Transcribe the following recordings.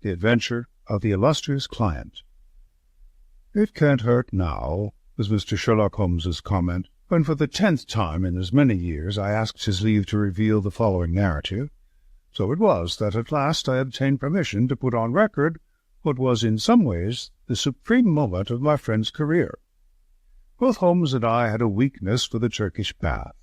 The Adventure of the Illustrious Client. "It can't hurt now," was Mr. Sherlock Holmes's comment, when for the 10th time in as many years I asked his leave to reveal the following narrative. So it was that at last I obtained permission to put on record what was in some ways the supreme moment of my friend's career. Both Holmes and I had a weakness for the Turkish bath.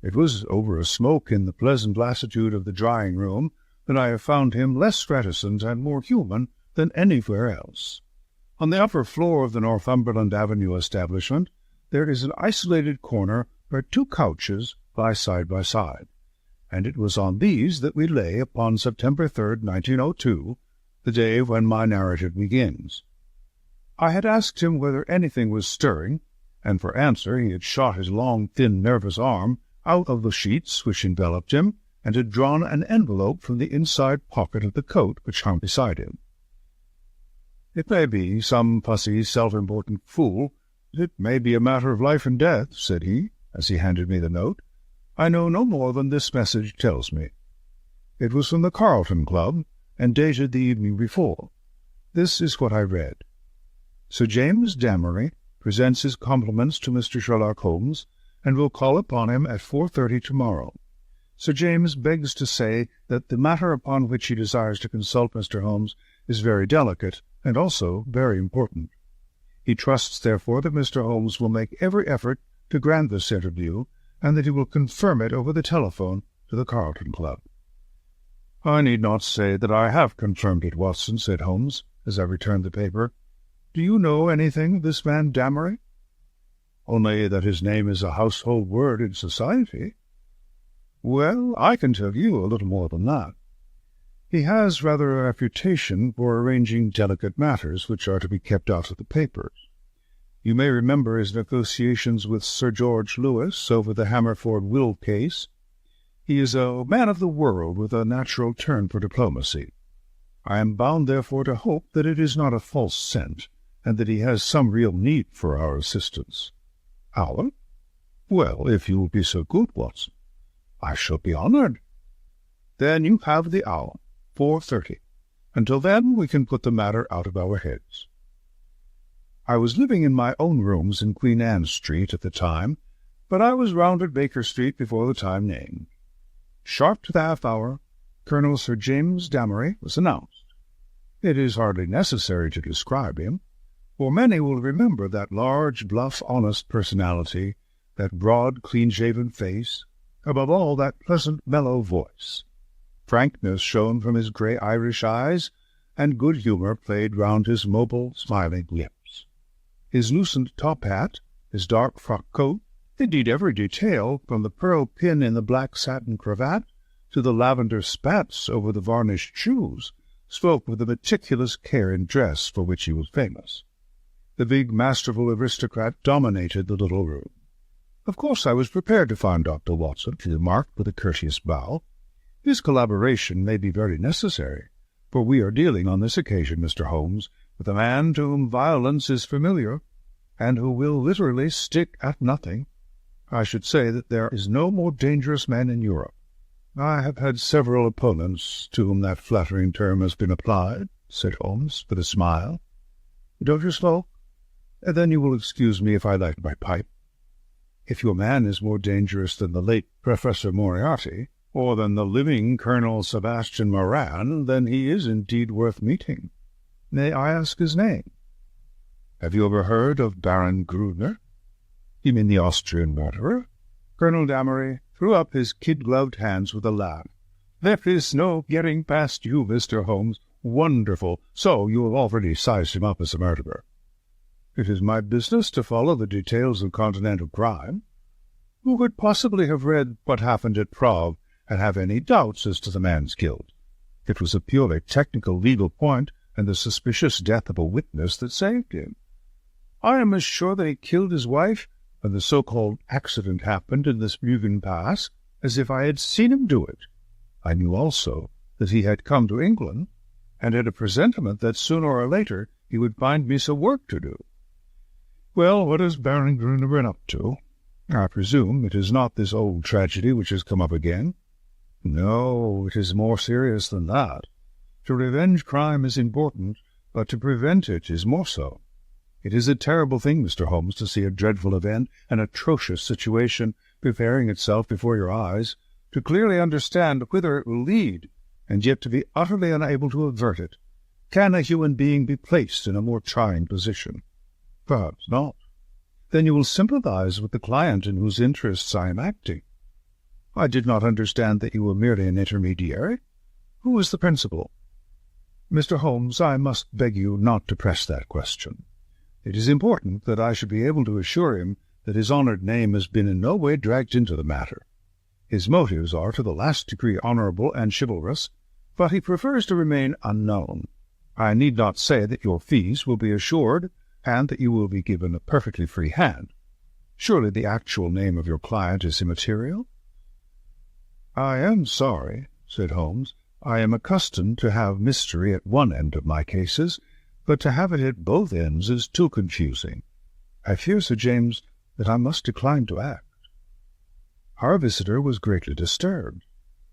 It was over a smoke in the pleasant lassitude of the drying-room that I have found him less reticent and more human than anywhere else. On the upper floor of the Northumberland Avenue establishment there is an isolated corner where 2 couches lie side by side, and it was on these that we lay upon September 3rd, 1902, the day when my narrative begins. I had asked him whether anything was stirring, and for answer he had shot his long, thin, nervous arm out of the sheets which enveloped him, and had drawn an envelope from the inside pocket of the coat which hung beside him. "It may be some fussy, self-important fool, it may be a matter of life and death," said he, as he handed me the note. "I know no more than this message tells me." It was from the Carlton Club, and dated the evening before. This is what I read. "Sir James Damery presents his compliments to Mr. Sherlock Holmes, and will call upon him at 4:30 tomorrow. Sir James begs to say that the matter upon which he desires to consult Mr. Holmes is very delicate, and also very important. He trusts, therefore, that Mr. Holmes will make every effort to grant this interview, and that he will confirm it over the telephone to the Carlton Club." "I need not say that I have confirmed it, Watson," said Holmes, as I returned the paper. "Do you know anything of this man Damery?" "Only that his name is a household word in society." "Well, I can tell you a little more than that. He has rather a reputation for arranging delicate matters which are to be kept out of the papers. You may remember his negotiations with Sir George Lewis over the Hammerford will case. He is a man of the world with a natural turn for diplomacy. I am bound, therefore, to hope that it is not a false scent, and that he has some real need for our assistance." "Our? Well, if you will be so good, Watson." "I shall be honoured." "Then you have the hour, 4:30. Until then we can put the matter out of our heads." I was living in my own rooms in Queen Anne Street at the time, but I was round at Baker Street before the time named. Sharp to the half-hour, Colonel Sir James Damery was announced. It is hardly necessary to describe him, for many will remember that large, bluff, honest personality, that broad, clean-shaven face, above all that pleasant, mellow voice. Frankness shone from his grey Irish eyes, and good humour played round his mobile, smiling lips. His loosened top hat, his dark frock coat, indeed every detail, from the pearl pin in the black satin cravat to the lavender spats over the varnished shoes, spoke of the meticulous care in dress for which he was famous. The big, masterful aristocrat dominated the little room. "Of course I was prepared to find Dr. Watson," he remarked with a courteous bow. "His collaboration may be very necessary, for we are dealing on this occasion, Mr. Holmes, with a man to whom violence is familiar, and who will literally stick at nothing. I should say that there is no more dangerous man in Europe." "I have had several opponents to whom that flattering term has been applied," said Holmes, with a smile. "Don't you smoke? Then you will excuse me if I light my pipe. If your man is more dangerous than the late Professor Moriarty, or than the living Colonel Sebastian Moran, then he is indeed worth meeting. May I ask his name?" "Have you ever heard of Baron Gruner?" "You mean the Austrian murderer?" Colonel Damery threw up his kid-gloved hands with a laugh. "There is no getting past you, Mr. Holmes. Wonderful! So you have already sized him up as a murderer." "It is my business to follow the details of continental crime. Who could possibly have read what happened at Prague and have any doubts as to the man's guilt? It was a purely technical legal point, and the suspicious death of a witness that saved him. I am as sure that he killed his wife when the so-called accident happened in the Spugen Pass as if I had seen him do it. I knew also that he had come to England, and had a presentiment that sooner or later he would find me some work to do. Well, what has Baron Gruner been up to? I presume it is not this old tragedy which has come up again?" "No, it is more serious than that. To revenge crime is important, but to prevent it is more so. It is a terrible thing, Mr. Holmes, to see a dreadful event, an atrocious situation, preparing itself before your eyes, to clearly understand whither it will lead, and yet to be utterly unable to avert it. Can a human being be placed in a more trying position? Perhaps not. Then you will sympathize with the client in whose interests I am acting. I did not understand that you were merely an intermediary. Who is the principal? Mr. Holmes, I must beg you not to press that question. It is important that I should be able to assure him that his honoured name has been in no way dragged into the matter. His motives are to the last degree honourable and chivalrous, but he prefers to remain unknown. I need not say that your fees will be assured, and that you will be given a perfectly free hand. Surely the actual name of your client is immaterial? I am sorry, said Holmes. I am accustomed to have mystery at one end of my cases, but to have it at both ends is too confusing. I fear, Sir James, that I must decline to act. Our visitor was greatly disturbed.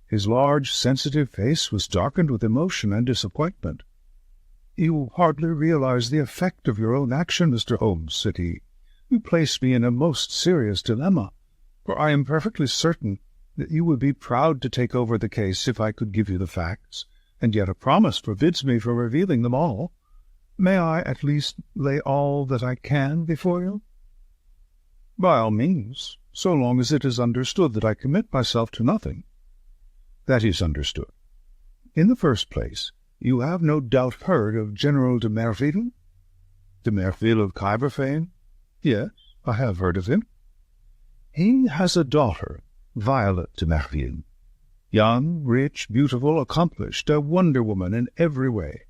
His large, sensitive face was darkened with emotion and disappointment. "You hardly realize the effect of your own action, Mr. Holmes," said he. "You place me in a most serious dilemma, for I am perfectly certain that you would be proud to take over the case if I could give you the facts, and yet a promise forbids me from revealing them all. May I at least lay all that I can before you?" "By all means, so long as it is understood that I commit myself to nothing." "That is understood. In the first place, you have no doubt heard of General de Merville?" "De Merville of Kyberfane?" "Yes, I have heard of him." "He has a daughter, Violet de Merville. Young, rich, beautiful, accomplished, a wonder-woman in every way.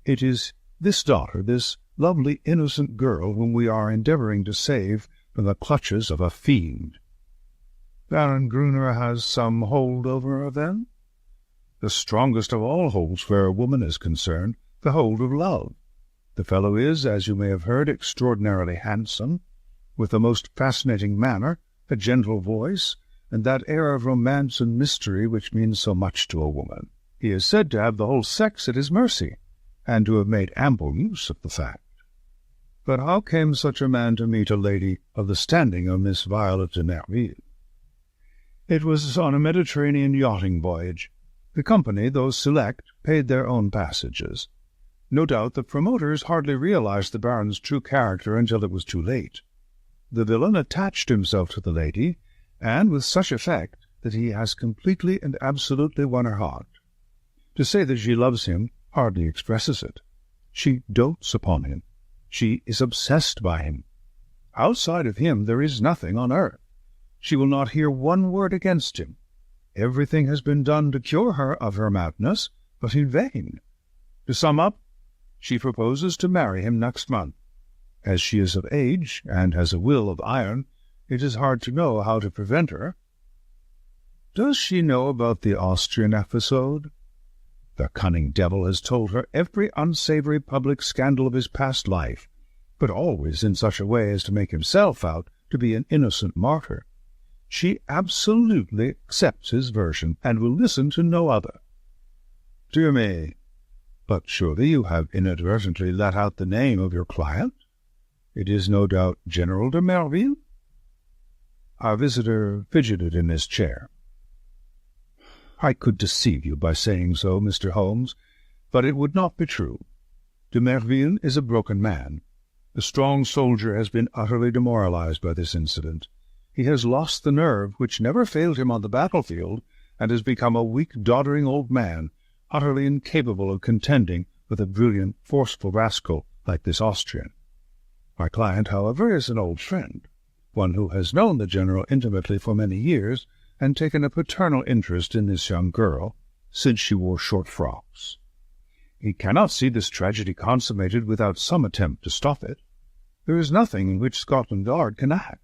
It is this daughter, this lovely, innocent girl, whom we are endeavouring to save from the clutches of a fiend." "Baron Gruner has some hold over her, then?" "The strongest of all holds where a woman is concerned, the hold of love. The fellow is, as you may have heard, extraordinarily handsome, with the most fascinating manner, a gentle voice, and that air of romance and mystery which means so much to a woman. He is said to have the whole sex at his mercy, and to have made ample use of the fact. But how came such a man to meet a lady of the standing of Miss Violet de Merville?" "It was on a Mediterranean yachting voyage. The company, though select, paid their own passages. No doubt the promoters hardly realized the Baron's true character until it was too late. The villain attached himself to the lady, and with such effect that he has completely and absolutely won her heart. To say that she loves him hardly expresses it. She dotes upon him. She is obsessed by him. Outside of him there is nothing on earth. She will not hear one word against him. Everything has been done to cure her of her madness, but in vain. To sum up, she proposes to marry him next month. As she is of age, and has a will of iron, it is hard to know how to prevent her." "Does she know about the Austrian episode?" "The cunning devil has told her every unsavoury public scandal of his past life, but always in such a way as to make himself out to be an innocent martyr. She absolutely accepts his version, and will listen to no other." "Dear me! But surely you have inadvertently let out the name of your client? It is no doubt General de Merville?" Our visitor fidgeted in his chair. "I could deceive you by saying so, Mr. Holmes, but it would not be true. De Merville is a broken man. The strong soldier has been utterly demoralized by this incident. He has lost the nerve which never failed him on the battlefield, and has become a weak, doddering old man, utterly incapable of contending with a brilliant, forceful rascal like this Austrian. My client, however, is an old friend, one who has known the General intimately for many years, and taken a paternal interest in this young girl, since she wore short frocks. He cannot see this tragedy consummated without some attempt to stop it. There is nothing in which Scotland Yard can act.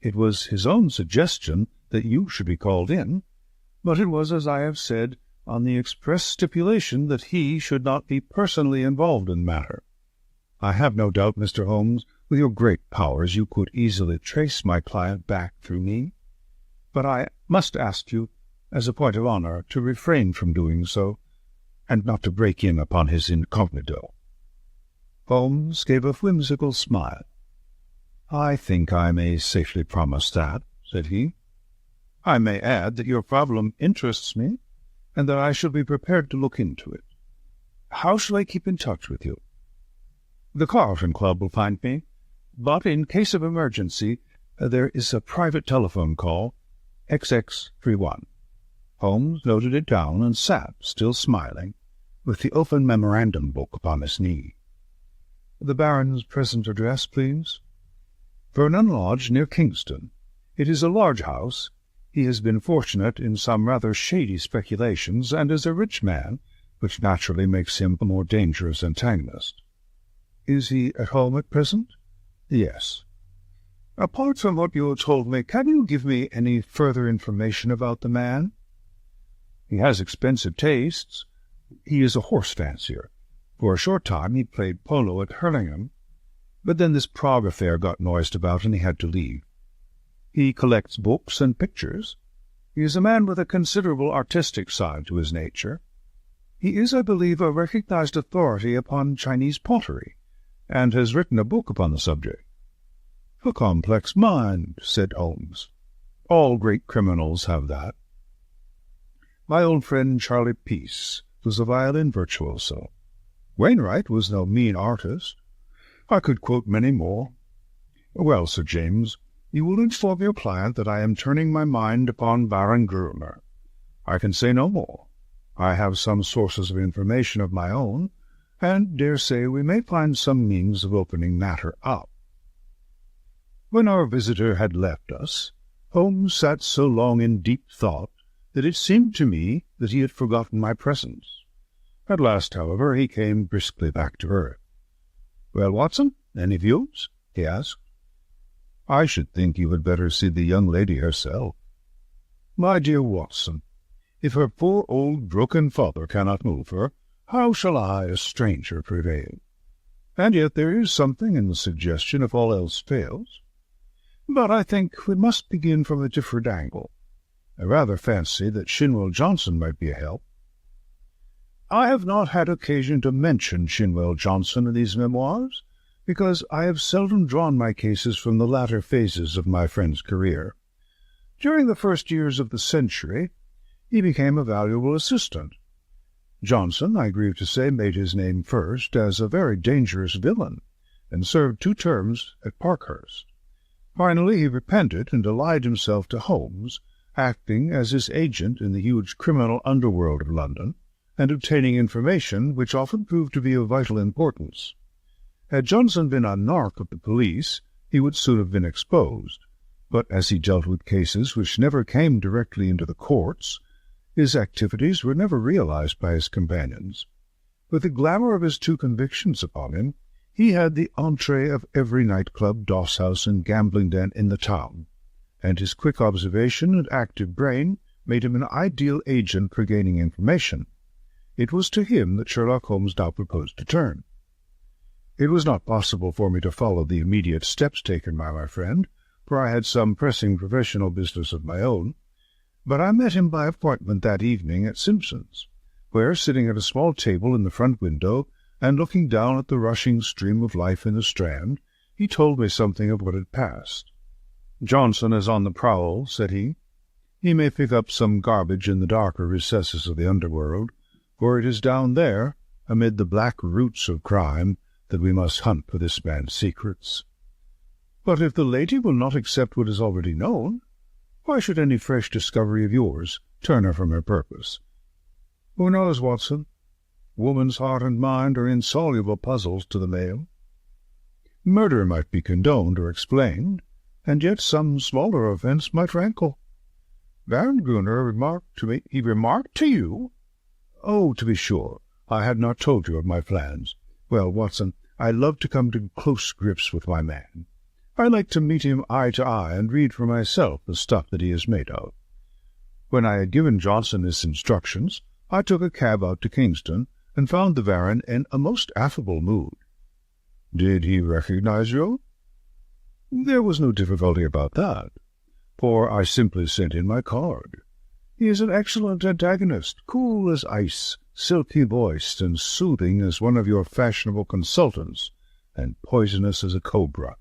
It was his own suggestion that you should be called in, but it was, as I have said, on the express stipulation that he should not be personally involved in the matter. I have no doubt, Mr. Holmes, with your great powers you could easily trace my client back through me, but I must ask you, as a point of honour, to refrain from doing so, and not to break in upon his incognito." Holmes gave a whimsical smile. "I think I may safely promise that," said he. "I may add that your problem interests me, and that I shall be prepared to look into it. How shall I keep in touch with you?" "The Carlton Club will find me, but in case of emergency there is a private telephone call, XX31. Holmes noted it down and sat, still smiling, with the open memorandum book upon his knee. "The Baron's present address, please?" "Vernon Lodge, near Kingston. It is a large house. He has been fortunate in some rather shady speculations, and is a rich man, which naturally makes him a more dangerous antagonist." "Is he at home at present?" "Yes." "Apart from what you have told me, can you give me any further information about the man?" "He has expensive tastes. He is a horse fancier. For a short time he played polo at Hurlingham, but then this Prague affair got noised about and he had to leave. He collects books and pictures. He is a man with a considerable artistic side to his nature. He is, I believe, a recognized authority upon Chinese pottery, and has written a book upon the subject." "A complex mind," said Holmes. "All great criminals have that. My old friend Charlie Peace was a violin virtuoso. Wainwright was no mean artist. I could quote many more. Well, Sir James, you will inform your client that I am turning my mind upon Baron Gruner. I can say no more. I have some sources of information of my own, and dare say we may find some means of opening matter up." When our visitor had left us, Holmes sat so long in deep thought that it seemed to me that he had forgotten my presence. At last, however, he came briskly back to earth. "Well, Watson, any views?" he asked. "I should think you had better see the young lady herself." "My dear Watson, if her poor old broken father cannot move her, how shall I, a stranger, prevail? And yet there is something in the suggestion if all else fails. But I think we must begin from a different angle. I rather fancy that Shinwell Johnson might be a help. I have not had occasion to mention Shinwell Johnson in these memoirs, because I have seldom drawn my cases from the latter phases of my friend's career. During the first years of the century, he became a valuable assistant. Johnson, I grieve to say, made his name first as a very dangerous villain, and served 2 terms at Parkhurst. Finally he repented and allied himself to Holmes, acting as his agent in the huge criminal underworld of London, and obtaining information which often proved to be of vital importance. Had Johnson been a nark of the police, he would soon have been exposed, but as he dealt with cases which never came directly into the courts, his activities were never realized by his companions. With the glamour of his 2 convictions upon him, he had the entrée of every night-club, doss-house, and gambling den in the town, and his quick observation and active brain made him an ideal agent for gaining information. It was to him that Sherlock Holmes now proposed to turn. It was not possible for me to follow the immediate steps taken by my friend, for I had some pressing professional business of my own, but I met him by appointment that evening at Simpson's, where, sitting at a small table in the front window, and looking down at the rushing stream of life in the Strand, he told me something of what had passed. "Johnson is on the prowl," said he. "He may pick up some garbage in the darker recesses of the underworld, for it is down there, amid the black roots of crime, that we must hunt for this man's secrets. But if the lady will not accept what is already known, why should any fresh discovery of yours turn her from her purpose? Who knows, Watson? Woman's heart and mind are insoluble puzzles to the male. Murder might be condoned or explained, and yet some smaller offence might rankle. Baron Gruner remarked to me—" "He remarked to you?" "Oh, to be sure. I had not told you of my plans. Well, Watson, I love to come to close grips with my man. I like to meet him eye to eye and read for myself the stuff that he is made of. When I had given Johnson his instructions, I took a cab out to Kingston, and found the Baron in a most affable mood." "Did he recognize you?" "There was no difficulty about that, for I simply sent in my card. He is an excellent antagonist, cool as ice, silky-voiced, and soothing as one of your fashionable consultants, and poisonous as a cobra.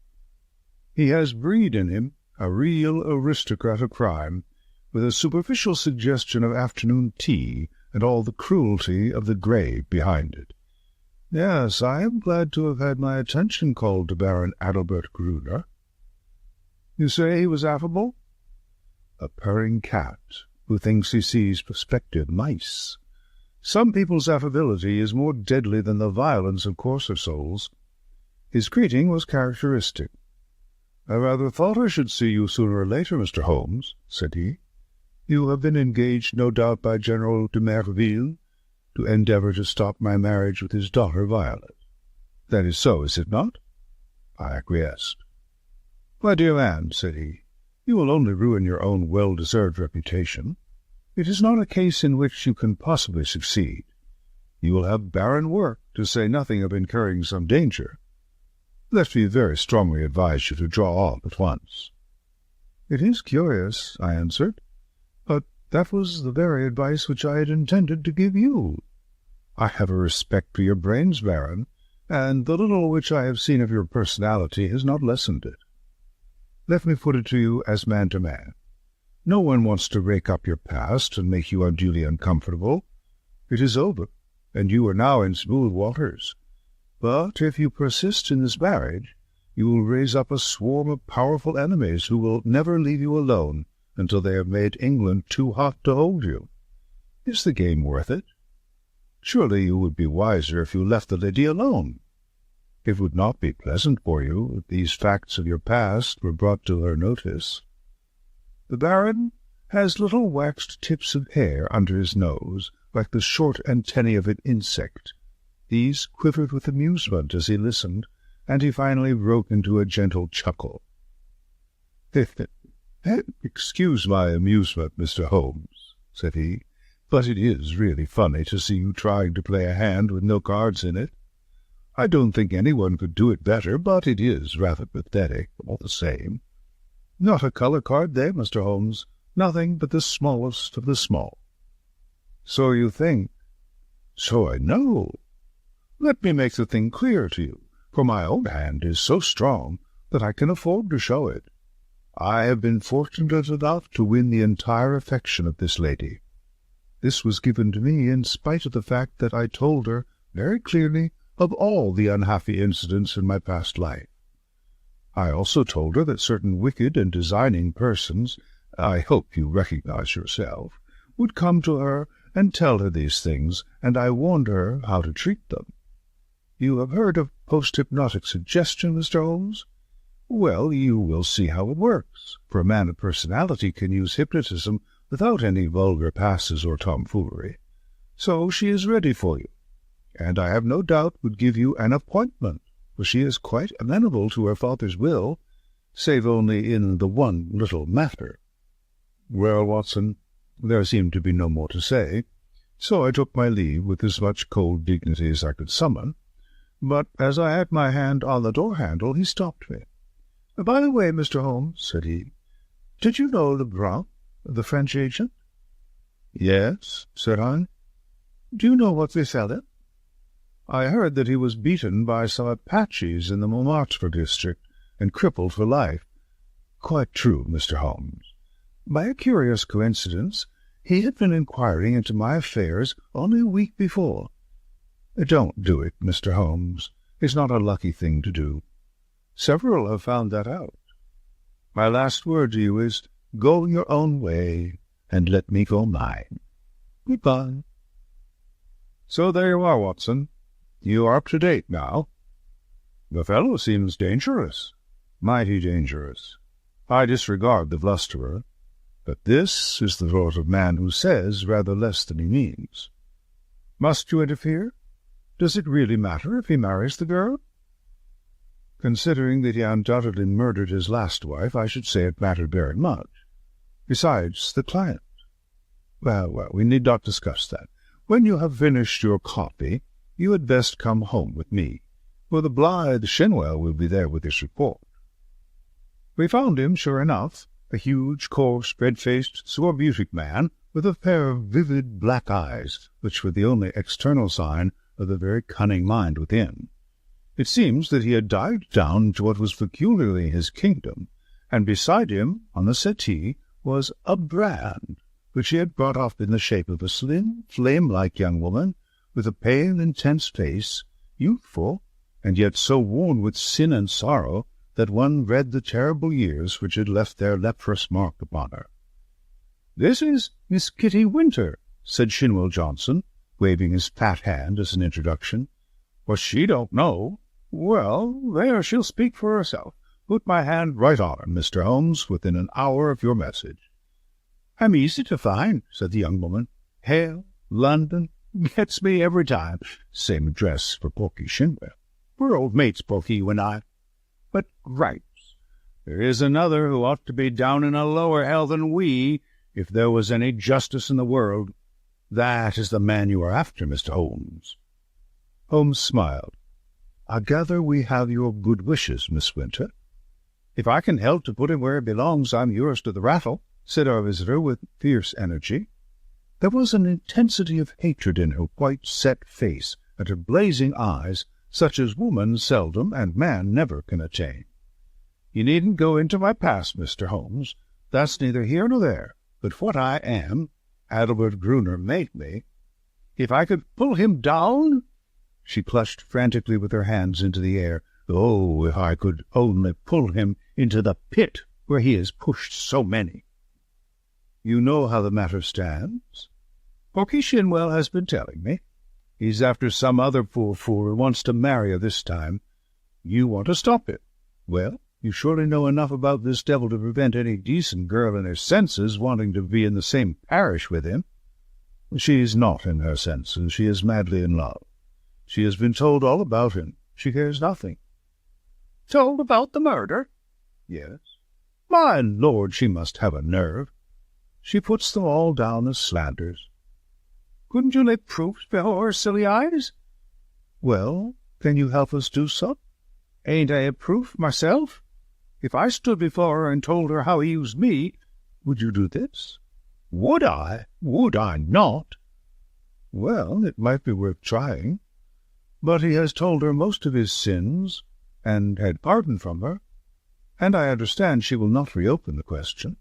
He has breed in him, a real aristocrat of crime, with a superficial suggestion of afternoon tea and all the cruelty of the grave behind it. Yes, I am glad to have had my attention called to Baron Adalbert Gruner. You say he was affable? A purring cat who thinks he sees prospective mice. Some people's affability is more deadly than the violence of coarser souls. His greeting was characteristic. "I rather thought I should see you sooner or later, Mr. Holmes," said he. "You have been engaged, no doubt, by General de Merville to endeavour to stop my marriage with his daughter Violet. That is so, is it not?" I acquiesced. "My dear man," said he, "you will only ruin your own well-deserved reputation. It is not a case in which you can possibly succeed. You will have barren work, to say nothing of incurring some danger. Let me very strongly advise you to draw off at once." "It is curious," I answered, "but that was the very advice which I had intended to give you. I have a respect for your brains, Baron, and the little which I have seen of your personality has not lessened it. Let me put it to you as man to man. No one wants to rake up your past and make you unduly uncomfortable. It is over, and you are now in smooth waters. But if you persist in this marriage, you will raise up a swarm of powerful enemies who will never leave you alone until they have made England too hot to hold you. Is the game worth it? Surely you would be wiser if you left the lady alone. It would not be pleasant for you if these facts of your past were brought to her notice. The Baron has little waxed tips of hair under his nose, like the short antennae of an insect. These quivered with amusement as he listened, and he finally broke into a gentle chuckle. "Excuse my amusement, Mr. Holmes," said he, "but it is really funny to see you trying to play a hand with no cards in it. I don't think anyone could do it better, but it is rather pathetic, all the same. Not a colour card there, Mr. Holmes. Nothing but the smallest of the small." "So you think?" "So I know. Let me make the thing clear to you, for my own hand is so strong that I can afford to show it. I have been fortunate enough to win the entire affection of this lady. This was given to me in spite of the fact that I told her very clearly of all the unhappy incidents in my past life. I also told her that certain wicked and designing persons, I hope you recognize yourself, would come to her and tell her these things, and I warned her how to treat them. You have heard of post-hypnotic suggestion, Mr. Holmes? Well, you will see how it works, for a man of personality can use hypnotism without any vulgar passes or tomfoolery. So she is ready for you, and I have no doubt would give you an appointment, for she is quite amenable to her father's will, save only in the one little matter." Well, Watson, there seemed to be no more to say, so I took my leave with as much cold dignity as I could summon, but as I had my hand on the door-handle he stopped me. "By the way, Mr. Holmes," said he, "did you know Lebrun, the French agent?" "Yes," said I. "Do you know what befell him?" "I heard that he was beaten by some Apaches in the Montmartre district and crippled for life." "Quite true, Mr. Holmes. By a curious coincidence, he had been inquiring into my affairs only a week before. Don't do it, Mr. Holmes. It's not a lucky thing to do. Several have found that out. My last word to you is, go your own way, and let me go mine. Goodbye." So there you are, Watson. You are up to date now. The fellow seems dangerous, mighty dangerous. I disregard the blusterer, but this is the sort of man who says rather less than he means. Must you interfere? Does it really matter if he marries the girl? Considering that he undoubtedly murdered his last wife, I should say it mattered very much. Besides, the client. Well, we need not discuss that. When you have finished your coffee, you had best come home with me, for the blithe Shinwell will be there with his report. We found him, sure enough, a huge, coarse, red-faced, scorbutic man, with a pair of vivid black eyes, which were the only external sign of the very cunning mind within. It seems that he had dived down into what was peculiarly his kingdom, and beside him, on the settee, was a brand, which he had brought off in the shape of a slim, flame-like young woman, with a pale, intense face, youthful, and yet so worn with sin and sorrow that one read the terrible years which had left their leprous mark upon her. "This is Miss Kitty Winter," said Shinwell Johnson, waving his fat hand as an introduction. "What she don't know, well, there, she'll speak for herself. Put my hand right on her, Mr. Holmes, within an hour of your message." "I'm easy to find," said the young woman. "Hale, London, gets me every time. Same address for Porky Shinwell. We're old mates, Porky, you and I. But gripes. There is another who ought to be down in a lower hell than we, if there was any justice in the world. That is the man you are after, Mr. Holmes." Holmes smiled. "I gather we have your good wishes, Miss Winter." "If I can help to put him where he belongs, I'm yours to the rattle," said our visitor with fierce energy. There was an intensity of hatred in her white, set face and her blazing eyes, such as woman seldom and man never can attain. "You needn't go into my past, Mr. Holmes. That's neither here nor there. But what I am, Adelbert Gruner made me. If I could pull him down—" She clutched frantically with her hands into the air. "Oh, if I could only pull him into the pit where he has pushed so many." "You know how the matter stands?" "Porky Shinwell has been telling me. He's after some other poor fool who wants to marry her this time. You want to stop it. Well, you surely know enough about this devil to prevent any decent girl in her senses wanting to be in the same parish with him." "She's not in her senses. She is madly in love. She has been told all about him. She cares nothing." "Told about the murder?" "Yes." "My lord, she must have a nerve." "She puts them all down as slanders." "Couldn't you lay proofs before her silly eyes?" "Well, can you help us do so?" "Ain't I a proof myself? If I stood before her and told her how he used me—" "Would you do this?" "Would I? Would I not?" "Well, it might be worth trying. But he has told her most of his sins, and had pardon from her, and I understand she will not reopen the question."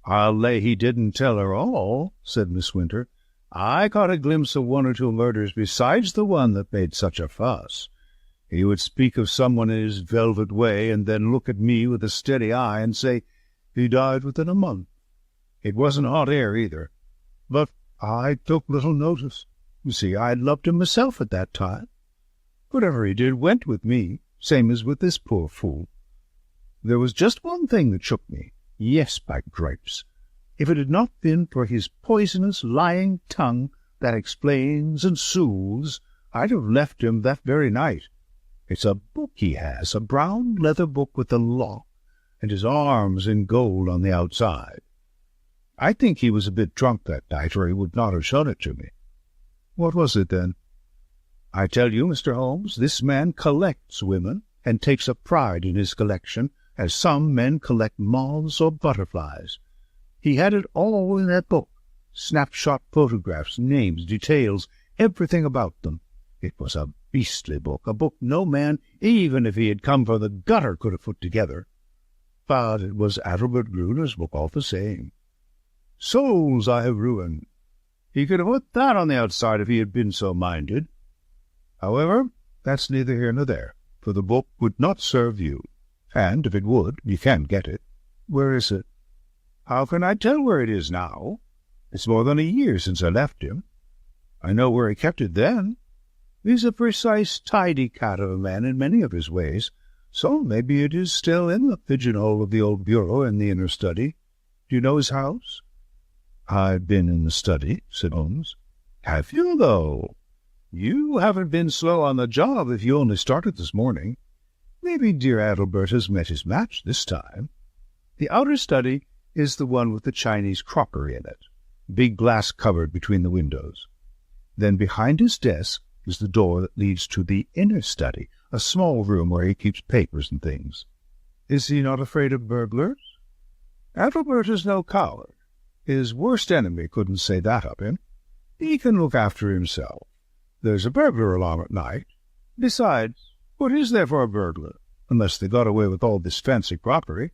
"I'll lay he didn't tell her all," said Miss Winter. "I caught a glimpse of one or two murders besides the one that made such a fuss. He would speak of someone in his velvet way, and then look at me with a steady eye and say, 'He died within a month.' It wasn't hot air either. But I took little notice. You see, I loved him myself at that time. Whatever he did went with me, same as with this poor fool. There was just one thing that shook me. Yes, by gripes! If it had not been for his poisonous, lying tongue that explains and soothes, I'd have left him that very night. It's a book he has, a brown leather book with a lock, and his arms in gold on the outside. I think he was a bit drunk that night, or he would not have shown it to me." "What was it, then?" "I tell you, Mr. Holmes, this man collects women, and takes a pride in his collection, as some men collect moths or butterflies. He had it all in that book, snapshot photographs, names, details, everything about them. It was a beastly book, a book no man, even if he had come from the gutter, could have put together. But it was Adelbert Gruner's book all the same. Souls I have ruined. He could have put that on the outside if he had been so minded. However, that's neither here nor there, for the book would not serve you. And if it would, you can get it." "Where is it?" "How can I tell where it is now? It's more than a year since I left him. I know where he kept it then. He's a precise, tidy cat of a man in many of his ways, so maybe it is still in the pigeonhole of the old bureau in the inner study. Do you know his house?" "I've been in the study," said Holmes. "Have you, though? You haven't been slow on the job if you only started this morning. Maybe dear Adelbert has met his match this time. The outer study is the one with the Chinese crockery in it, big glass cupboard between the windows. Then behind his desk is the door that leads to the inner study, a small room where he keeps papers and things." "Is he not afraid of burglars?" "Adelbert is no coward. His worst enemy couldn't say that of him. He can look after himself. There's a burglar along at night. Besides, what is there for a burglar, unless they got away with all this fancy property?"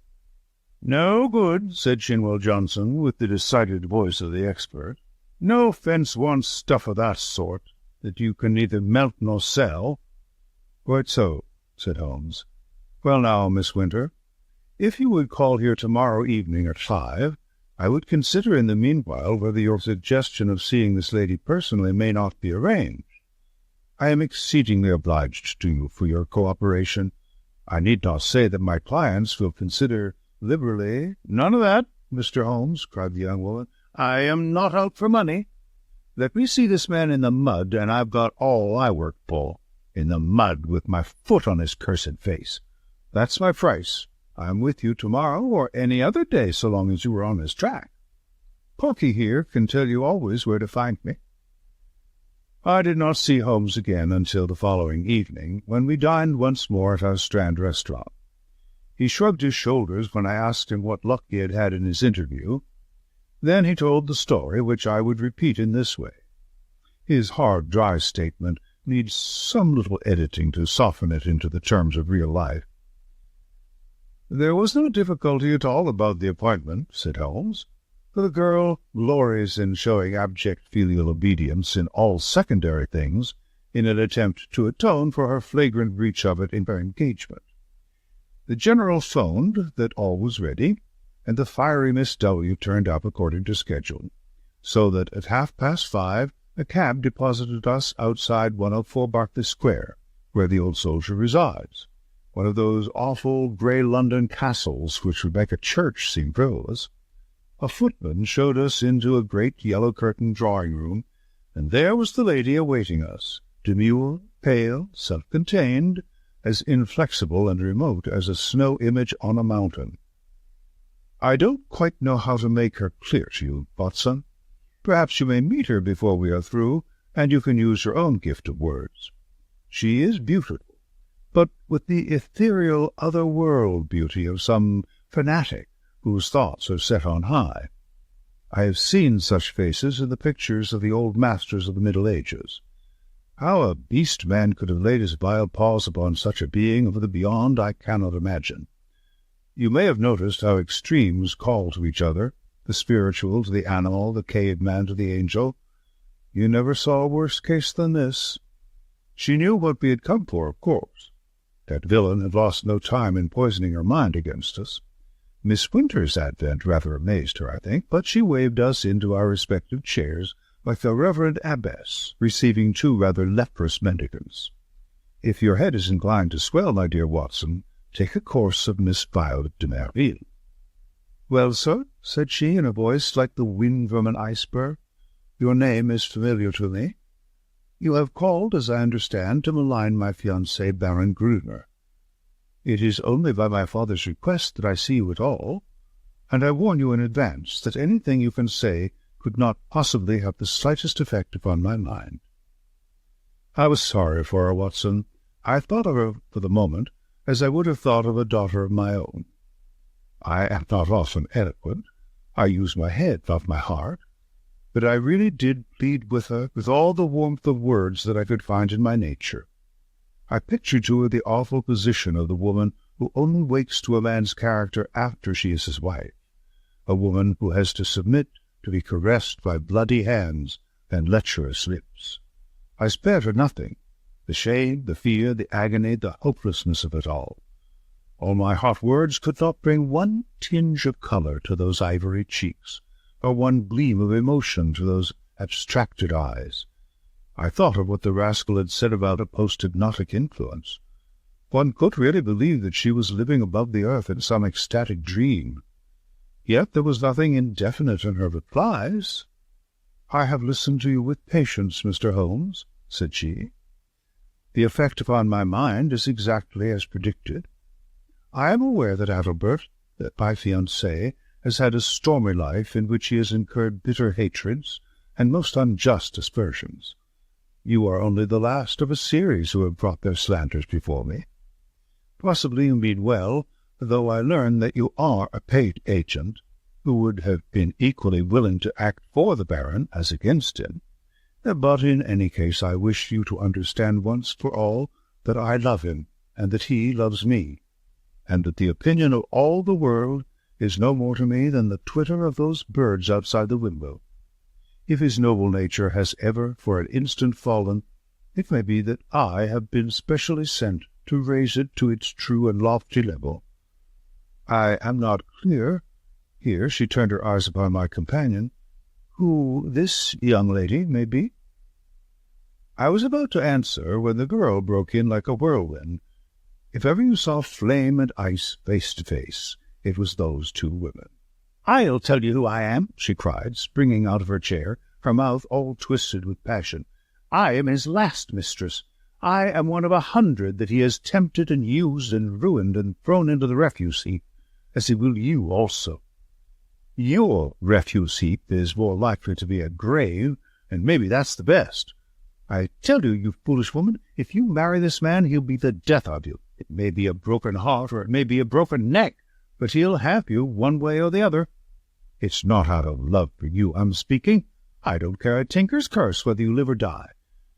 "No good," said Shinwell Johnson, with the decided voice of the expert. "No fence wants stuff of that sort, that you can neither melt nor sell." "Quite so," said Holmes. "Well now, Miss Winter, if you would call here tomorrow evening at 5, I would consider in the meanwhile whether your suggestion of seeing this lady personally may not be arranged. I am exceedingly obliged to you for your cooperation. I need not say that my clients will consider liberally—" "None of that, Mr. Holmes," cried the young woman. "I am not out for money. Let me see this man in the mud, and I've got all I work for. In the mud, with my foot on his cursed face. That's my price. I am with you tomorrow or any other day, so long as you are on his track. Porky here can tell you always where to find me." I did not see Holmes again until the following evening, when we dined once more at our Strand restaurant. He shrugged his shoulders when I asked him what luck he had had in his interview. Then he told the story, which I would repeat in this way. His hard, dry statement needs some little editing to soften it into the terms of real life. "There was no difficulty at all about the appointment," said Holmes, "for the girl glories in showing abject filial obedience in all secondary things in an attempt to atone for her flagrant breach of it in her engagement. The General phoned that all was ready, and the fiery Miss W. turned up according to schedule, so that at 5:30 a cab deposited us outside 104 Berkeley Square, where the old soldier resides, one of those awful grey London castles which would make a church seem frivolous. A footman showed us into a great yellow-curtained drawing-room, and there was the lady awaiting us, demure, pale, self-contained, as inflexible and remote as a snow image on a mountain. I don't quite know how to make her clear to you, Watson. Perhaps you may meet her before we are through, and you can use your own gift of words. She is beautiful, but with the ethereal other-world beauty of some fanatic whose thoughts are set on high. I have seen such faces in the pictures of the old masters of the Middle Ages. How a beast man could have laid his vile paws upon such a being of the beyond I cannot imagine. You may have noticed how extremes call to each other, the spiritual to the animal, the caveman to the angel. You never saw a worse case than this. She knew what we had come for, of course. That villain had lost no time in poisoning her mind against us. Miss Winter's advent rather amazed her, I think, but she waved us into our respective chairs like the Reverend Abbess receiving two rather leprous mendicants. If your head is inclined to swell, my dear Watson, take a course of Miss Violet de Merville. "Well, sir," said she, in a voice like the wind from an iceberg, "your name is familiar to me. You have called, as I understand, to malign my fiancé, Baron Gruner. It is only by my father's request that I see you at all, and I warn you in advance that anything you can say could not possibly have the slightest effect upon my mind." I was sorry for her, Watson. I thought of her for the moment as I would have thought of a daughter of my own. I am not often eloquent. I use my head, not my heart. But I really did plead with her with all the warmth of words that I could find in my nature. I pictured to her the awful position of the woman who only wakes to a man's character after she is his wife, a woman who has to submit to be caressed by bloody hands and lecherous lips. I spared her nothing, the shame, the fear, the agony, the hopelessness of it all. All my hot words could not bring one tinge of colour to those ivory cheeks, or one gleam of emotion to those abstracted eyes. I thought of what the rascal had said about a post-hypnotic influence. One could really believe that she was living above the earth in some ecstatic dream. Yet there was nothing indefinite in her replies. "I have listened to you with patience, Mr. Holmes," said she. "The effect upon my mind is exactly as predicted. I am aware that Adalbert, my fiancé, has had a stormy life in which he has incurred bitter hatreds and most unjust aspersions. You are only the last of a series who have brought their slanders before me. Possibly you mean well, though I learn that you are a paid agent. who would have been equally willing to act for the Baron as against him. But in any case I wish you to understand once for all that I love him, and that he loves me, and that the opinion of all the world is no more to me than the twitter of those birds outside the window. If his noble nature has ever for an instant fallen, it may be that I have been specially sent to raise it to its true and lofty level. I am not clear," here she turned her eyes upon my companion, "who this young lady may be." I was about to answer when the girl broke in like a whirlwind. If ever you saw flame and ice face to face, it was those two women. "I'll tell you who I am," she cried, springing out of her chair, her mouth all twisted with passion. "I am his last mistress. I am one of 100 that he has tempted and used and ruined and thrown into the refuse-heap, as he will you also. Your refuse-heap is more likely to be a grave, and maybe that's the best. I tell you, you foolish woman, if you marry this man, he'll be the death of you. It may be a broken heart, or it may be a broken neck, but he'll have you one way or the other. It's not out of love for you I'm speaking. I don't care a tinker's curse whether you live or die.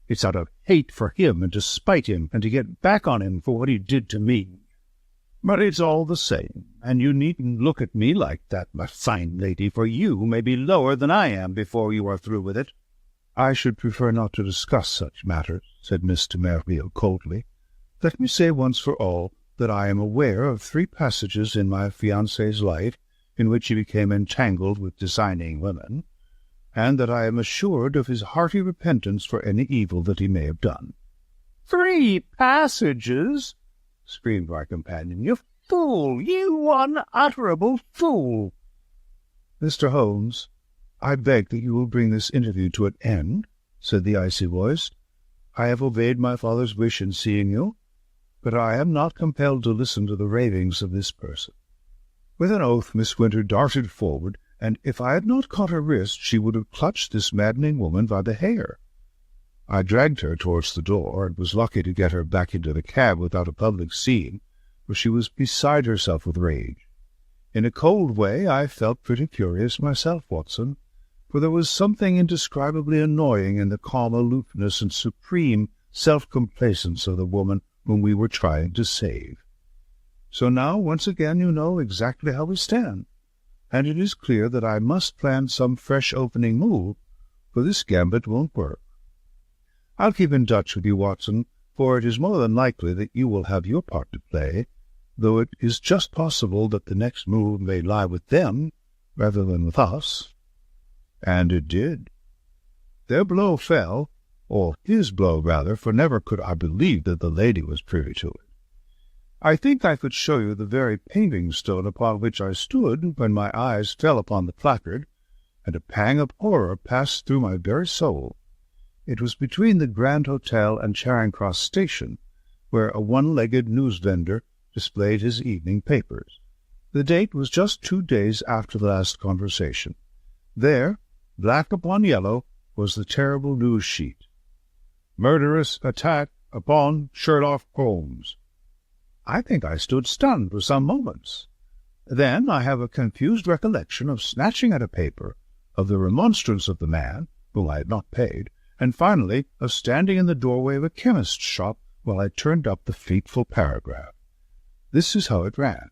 It's out of hate for him and to spite him and to get back on him for what he did to me. But it's all the same, and you needn't look at me like that, my fine lady, for you may be lower than I am before you are through with it." "I should prefer not to discuss such matters," said Miss de Merville coldly. "Let me say once for all that I am aware of 3 passages in my fiancé's life in which he became entangled with designing women, and that I am assured of his hearty repentance for any evil that he may have done." "3 passages!" screamed my companion. "You fool! You unutterable fool!" "Mr. Holmes, I beg that you will bring this interview to an end," said the icy voice. "I have obeyed my father's wish in seeing you, but I am not compelled to listen to the ravings of this person." With an oath Miss Winter darted forward, and if I had not caught her wrist she would have clutched this maddening woman by the hair. I dragged her towards the door, and was lucky to get her back into the cab without a public scene, for she was beside herself with rage. In a cold way I felt pretty curious myself, Watson, for there was something indescribably annoying in the calm aloofness and supreme self-complacence of the woman whom we were trying to save. So now, once again, you know exactly how we stand, and it is clear that I must plan some fresh opening move, for this gambit won't work. I'll keep in touch with you, Watson, for it is more than likely that you will have your part to play, though it is just possible that the next move may lie with them rather than with us. And it did. Their blow fell, or his blow rather, for never could I believe that the lady was privy to it. I think I could show you the very paving-stone upon which I stood when my eyes fell upon the placard, and a pang of horror passed through my very soul. It was between the Grand Hotel and Charing Cross Station, where a one-legged news-vendor displayed his evening papers. The date was just 2 days after the last conversation. There, black upon yellow, was the terrible news-sheet. "Murderous attack upon Sherlock Holmes." I think I stood stunned for some moments. Then I have a confused recollection of snatching at a paper, of the remonstrance of the man, whom I had not paid, and finally of standing in the doorway of a chemist's shop while I turned up the fateful paragraph. This is how it ran.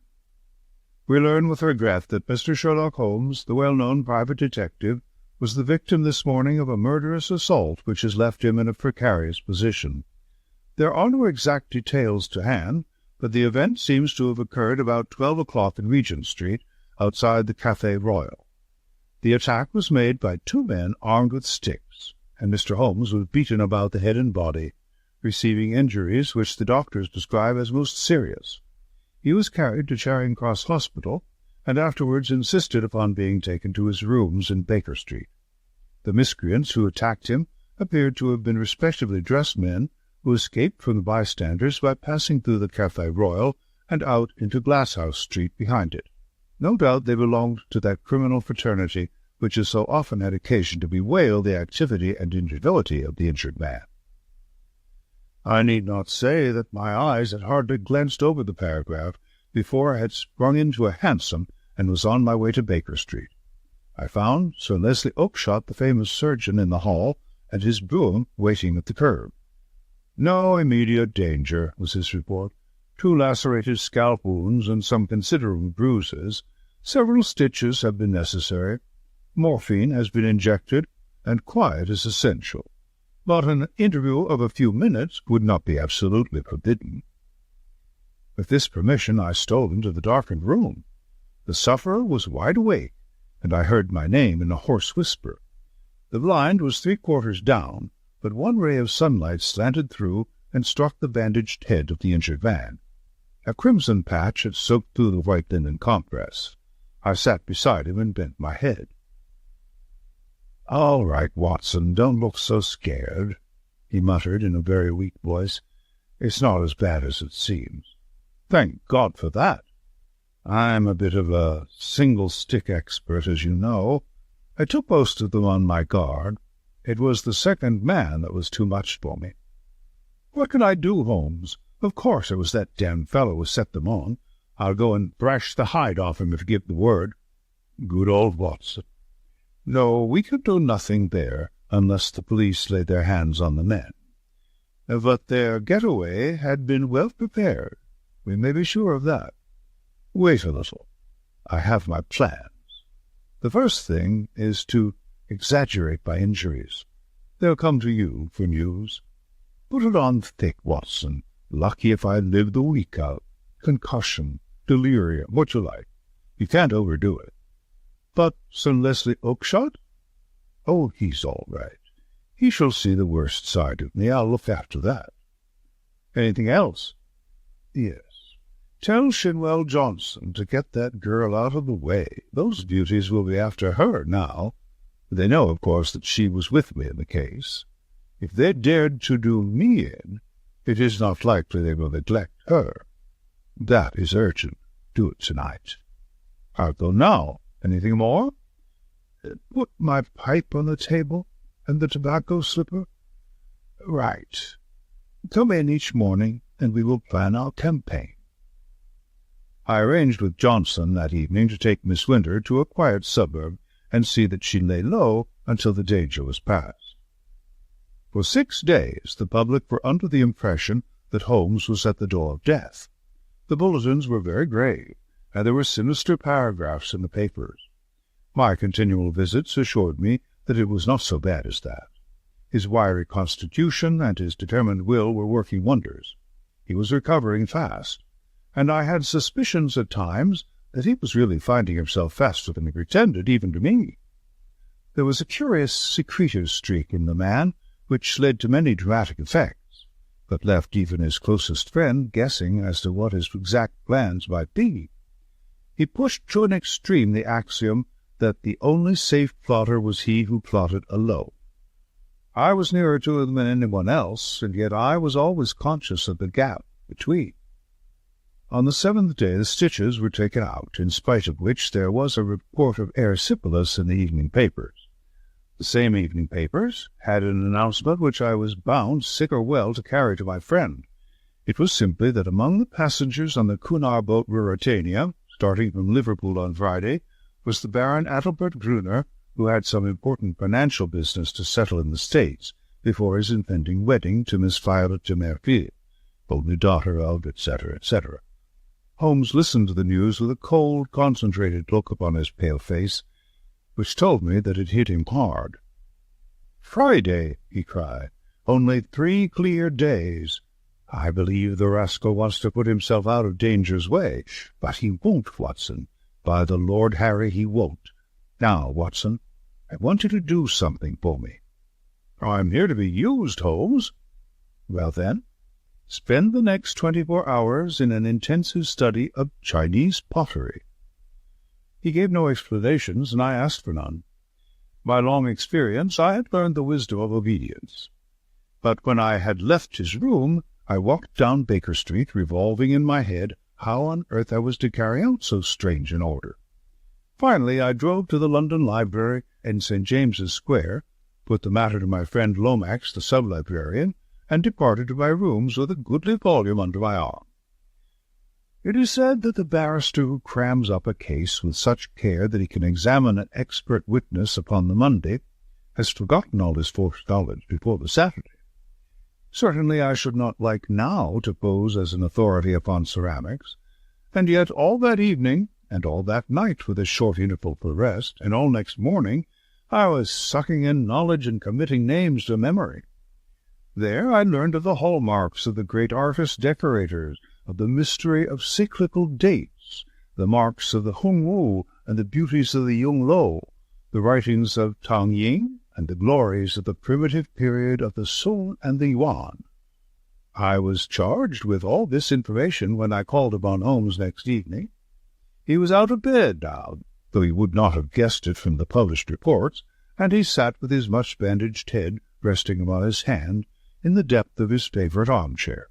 "We learn with regret that Mr. Sherlock Holmes, the well-known private detective, was the victim this morning of a murderous assault which has left him in a precarious position. There are no exact details to hand, but the event seems to have occurred about 12 o'clock in Regent Street, outside the Café Royal. The attack was made by 2 men armed with sticks, and Mr. Holmes was beaten about the head and body, receiving injuries which the doctors describe as most serious. He was carried to Charing Cross Hospital, and afterwards insisted upon being taken to his rooms in Baker Street. The miscreants who attacked him appeared to have been respectably dressed men who escaped from the bystanders by passing through the Café Royal and out into Glasshouse Street behind it. No doubt they belonged to that criminal fraternity which has so often had occasion to bewail the activity and ingenuity of the injured man. I need not say that my eyes had hardly glanced over the paragraph before I had sprung into a hansom and was on my way to Baker Street. I found Sir Leslie Oakshott, the famous surgeon, in the hall, and his brougham waiting at the curb. "No immediate danger," was his report. "2 lacerated scalp wounds and some considerable bruises. Several stitches have been necessary. Morphine has been injected, and quiet is essential. But an interview of a few minutes would not be absolutely forbidden." With this permission I stole into the darkened room. The sufferer was wide awake, and I heard my name in a hoarse whisper. The blind was 3/4 down, but one ray of sunlight slanted through and struck the bandaged head of the injured man. A crimson patch had soaked through the white linen compress. I sat beside him and bent my head. "All right, Watson, don't look so scared," he muttered in a very weak voice. "It's not as bad as it seems." "Thank God for that. I'm a bit of a single-stick expert, as you know. I took most of them on my guard. It was the second man that was too much for me." "What could I do, Holmes? Of course it was that damned fellow who set them on. I'll go and thrash the hide off him if you give the word." "Good old Watson." "No, we could do nothing there unless the police laid their hands on the men. But their getaway had been well prepared. We may be sure of that. Wait a little. I have my plans. The first thing is to exaggerate my injuries. They'll come to you for news. Put it on thick, Watson. Lucky if I live the week out. Concussion, delirium, what you like. You can't overdo it. But Sir Leslie Oakshott? Oh, he's all right. He shall see the worst side of me. I'll look after that. Anything else? Yes. Tell Shinwell Johnson to get that girl out of the way. Those beauties will be after her now. They know, of course, that she was with me in the case. If they dared to do me in, it is not likely they will neglect her. That is urgent. Do it tonight. I'll go now. Anything more? Put my pipe on the table and the tobacco slipper. Right. Come in each morning, and we will plan our campaign. I arranged with Johnson that evening to take Miss Winter to a quiet suburb and see that she lay low until the danger was past. For 6 days the public were under the impression that Holmes was at the door of death. The bulletins were very grave, and there were sinister paragraphs in the papers. My continual visits assured me that it was not so bad as that. His wiry constitution and his determined will were working wonders. He was recovering fast, and I had suspicions at times that he was really finding himself faster than he pretended, even to me. There was a curious secretive streak in the man, which led to many dramatic effects, but left even his closest friend guessing as to what his exact plans might be. He pushed to an extreme the axiom that the only safe plotter was he who plotted alone. I was nearer to him than anyone else, and yet I was always conscious of the gap between. On the 7th day the stitches were taken out, in spite of which there was a report of erysipelas in the evening papers. The same evening papers had an announcement which I was bound, sick or well, to carry to my friend. It was simply that among the passengers on the Cunard boat Ruritania, starting from Liverpool on Friday, was the Baron Adalbert Gruner, who had some important financial business to settle in the States before his impending wedding to Miss Violet de Merville, only daughter of, etc., etc. Holmes listened to the news with a cold, concentrated look upon his pale face, which told me that it hit him hard. "Friday!" he cried. "Only 3 clear days! I believe the rascal wants to put himself out of danger's way, but he won't, Watson. By the Lord Harry, he won't. Now, Watson, I want you to do something for me." "I'm here to be used, Holmes." "Well, then, spend the next 24 hours in an intensive study of Chinese pottery." He gave no explanations, and I asked for none. By long experience I had learned the wisdom of obedience. But when I had left his room, I walked down Baker Street, revolving in my head how on earth I was to carry out so strange an order. Finally I drove to the London Library in St. James's Square, put the matter to my friend Lomax, the sub-librarian, and departed to my rooms with a goodly volume under my arm. It is said that the barrister who crams up a case with such care that he can examine an expert witness upon the Monday has forgotten all his forced knowledge before the Saturday. Certainly I should not like now to pose as an authority upon ceramics, and yet all that evening, and all that night with a short interval for rest, and all next morning, I was sucking in knowledge and committing names to memory. There I learned of the hallmarks of the great artist-decorators, of the mystery of cyclical dates, the marks of the Hongwu and the beauties of the Yongle, the writings of Tang Ying, and the glories of the primitive period of the Song and the Yuan. I was charged with all this information when I called upon Holmes next evening. He was out of bed now, though he would not have guessed it from the published reports, and he sat with his much-bandaged head resting upon his hand in the depth of his favourite armchair.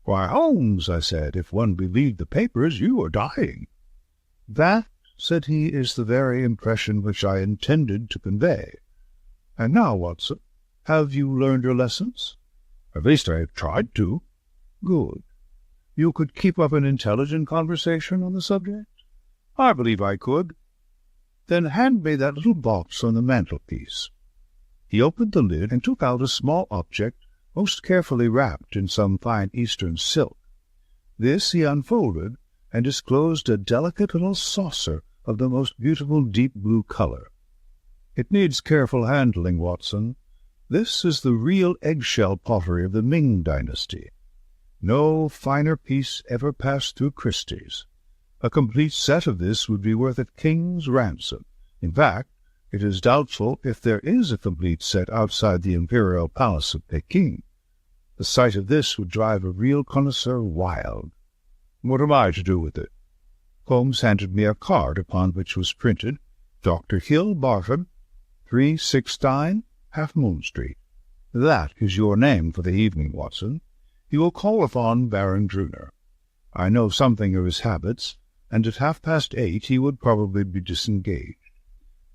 "Why, Holmes," I said, "if one believed the papers, you are dying." "That," said he, "is the very impression which I intended to convey. And now, Watson, have you learned your lessons?" "At least I have tried to." "Good. You could keep up an intelligent conversation on the subject?" "I believe I could." "Then hand me that little box on the mantelpiece." He opened the lid and took out a small object most carefully wrapped in some fine Eastern silk. This he unfolded and disclosed a delicate little saucer of the most beautiful deep blue colour. "It needs careful handling, Watson. This is the real eggshell pottery of the Ming dynasty. No finer piece ever passed through Christie's. A complete set of this would be worth a king's ransom. In fact, it is doubtful if there is a complete set outside the imperial palace of Peking. The sight of this would drive a real connoisseur wild." "What am I to do with it?" Holmes handed me a card upon which was printed, "Dr. Hill Barton, 369, Half Moon Street." "That is your name for the evening, Watson. You will call upon Baron Gruner. I know something of his habits, and at 8:30 he would probably be disengaged.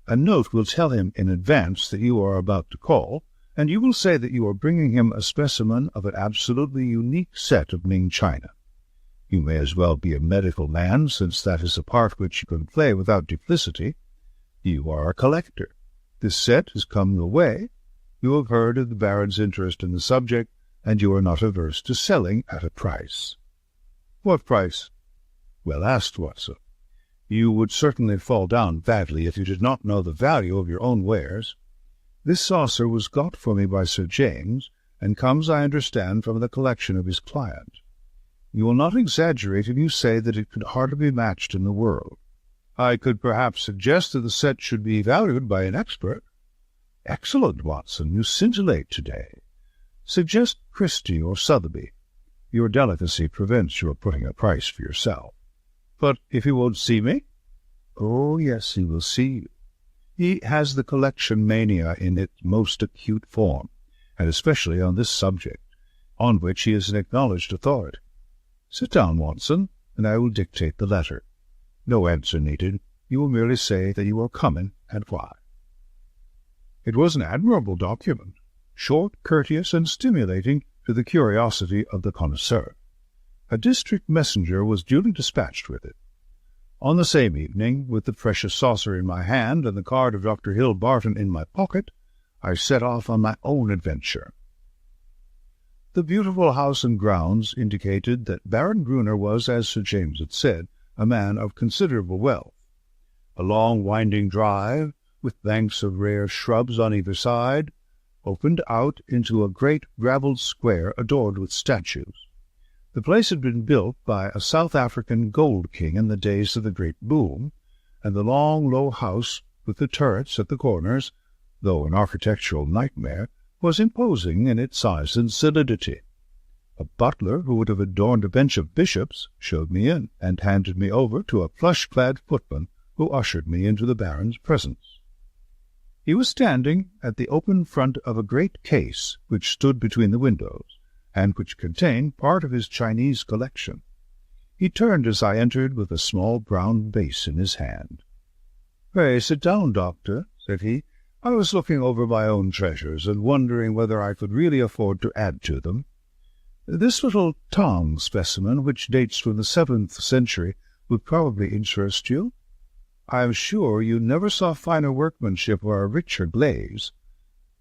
A note will tell him in advance that you are about to call, and you will say that you are bringing him a specimen of an absolutely unique set of Ming china. You may as well be a medical man, since that is a part which you can play without duplicity. You are a collector. This set has come your way. You have heard of the Baron's interest in the subject, and you are not averse to selling at a price." "What price?" "Well asked, Watson. You would certainly fall down badly if you did not know the value of your own wares. This saucer was got for me by Sir James, and comes, I understand, from the collection of his client. You will not exaggerate if you say that it could hardly be matched in the world. I could perhaps suggest that the set should be valued by an expert." "Excellent, Watson. You scintillate to-day. Suggest Christie or Sotheby. Your delicacy prevents your putting a price for yourself." "But if he won't see me?" "Oh, yes, he will see you. He has the collection mania in its most acute form, and especially on this subject, on which he is an acknowledged authority. Sit down, Watson, and I will dictate the letter. No answer needed. You will merely say that you are coming, and why." It was an admirable document, short, courteous, and stimulating to the curiosity of the connoisseur. A district messenger was duly dispatched with it. On the same evening, with the precious saucer in my hand and the card of Dr. Hill Barton in my pocket, I set off on my own adventure. The beautiful house and grounds indicated that Baron Gruner was, as Sir James had said, a man of considerable wealth. A long winding drive, with banks of rare shrubs on either side, opened out into a great gravelled square adorned with statues. The place had been built by a South African gold king in the days of the great boom, and the long, low house with the turrets at the corners, though an architectural nightmare, was imposing in its size and solidity. A butler, who would have adorned a bench of bishops, showed me in, and handed me over to a plush-clad footman, who ushered me into the Baron's presence. He was standing at the open front of a great case which stood between the windows, and which contained part of his Chinese collection. He turned as I entered with a small brown vase in his hand. "Pray sit down, Doctor," said he. "I was looking over my own treasures, and wondering whether I could really afford to add to them. This little tongue specimen, which dates from the 7th century, would probably interest you. I am sure you never saw finer workmanship or a richer glaze.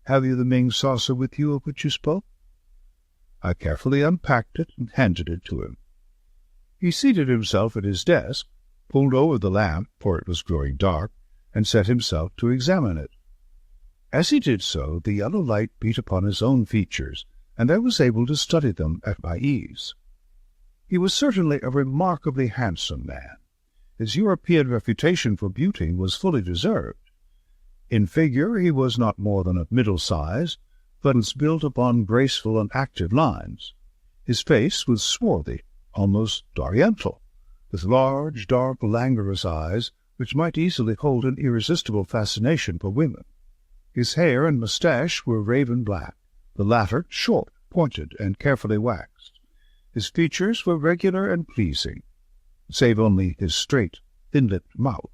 Have you the Ming saucer with you of which you spoke?" I carefully unpacked it and handed it to him. He seated himself at his desk, pulled over the lamp, for it was growing dark, and set himself to examine it. As he did so, the yellow light beat upon his own features, and I was able to study them at my ease. He was certainly a remarkably handsome man. His European reputation for beauty was fully deserved. In figure he was not more than of middle size, but was built upon graceful and active lines. His face was swarthy, almost oriental, with large, dark, languorous eyes, which might easily hold an irresistible fascination for women. His hair and moustache were raven black, the latter short, pointed, and carefully waxed. His features were regular and pleasing, save only his straight, thin-lipped mouth.